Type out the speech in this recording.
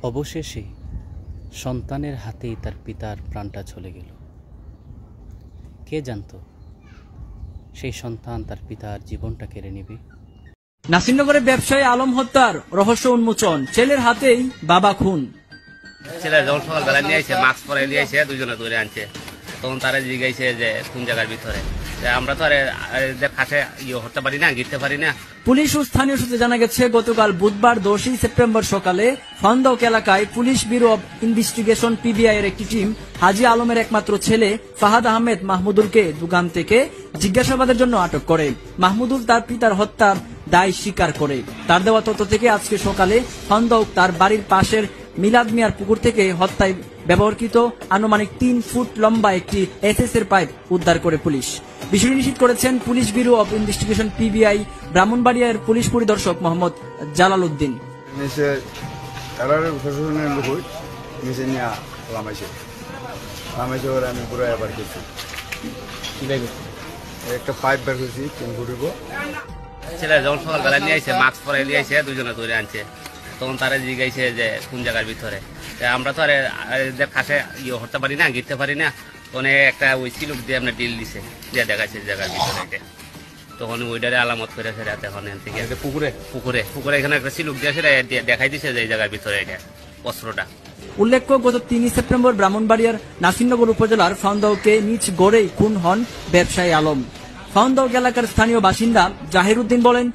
অবশেষে সন্তানের হাতেই তার পিতার প্রাণটা চলে গেল। কে জানত সেই সন্তান তার পিতার জীবনটা কেড়ে নেবে। নাসিরনগরের ব্যবসায়ী আলম হত্যার রহস্য উন্মোচন, ছেলের হাতেই বাবা খুন। ছেলে যখন সকালবেলা নিয়ে আসে, মাস্ক পরে নিয়ে আসে, দুজনে ধরে আনছে। তখন তারা জিজ্ঞাসে যে কোন জায়গার ভিতরে, আমরা তো আর খাসে হতে পারি না, গিরতে পারি না। পুলিশ ও স্থানীয় সূত্রে জানা গেছে, গতকাল বুধবার 10 সেপ্টেম্বর সকালে ফন্দক এলাকায় police bureau of investigation PBI এর একটি টিম হাজী আলমের একমাত্র ছেলে ফাহাদ আহমেদ মাহমুদুলকে দোকান থেকে জিজ্ঞাসাবাদের জন্য আটক করে। মাহমুদুল তার পিতার হত্যার দায় স্বীকার করে। তার দেওয়া তথ্য থেকে আজকে সকালে ফন্দক তার বাড়ির পাশের মিলাদ মিয়ার পুকুর থেকে হত্যায় ব্যবহৃত আনুমানিক 3 ফুট লম্বা একটি এসএস এর পাইপ উদ্ধার করে পুলিশ। বিষয়টি নিশ্চিত করেছেন police bureau of investigation PBI ব্রাহ্মণবাড়িয়ার পুলিশ পরিদর্শক মোহাম্মদ জালাল উদ্দিন। একটা পাইপ বের করেছি, ছেলে যখন সকালবেলা নিয়ে আসে, মাস্ক পরে নিয়ে আসে, দুজনে ধরে আনছে। তখন তারা জিজ্ঞাসে যে কোন জায়গার ভিতরে, আমরা তো আর খাসে হতে পারি না, গিরতে পারি না। তখন একটা ওই সিলুক দিয়ে আমরা ডিল দিছে, দিয়ে দেখাচ্ছে জায়গার ভিতরে এটা। তখন ওইটারে আলামত করে ফেরে এখন থেকে পুকুরে পুকুরে পুকুরে এখানে একটা সিলুক দিয়ে সেটা দেখাই দিছে যে এই জায়গার ভিতরে এটা অস্ত্রটা। উল্লেখ্য, গত 3 সেপ্টেম্বর ব্রাহ্মণবাড়িয়ার নাসিরনগর উপজেলার ফাউন্দাউকে নিজ গড়েই খুন হন ব্যবসায়ী আলম। ফাউন্দাউক এলাকার স্থানীয় বাসিন্দা জাহির উদ্দিন বলেন,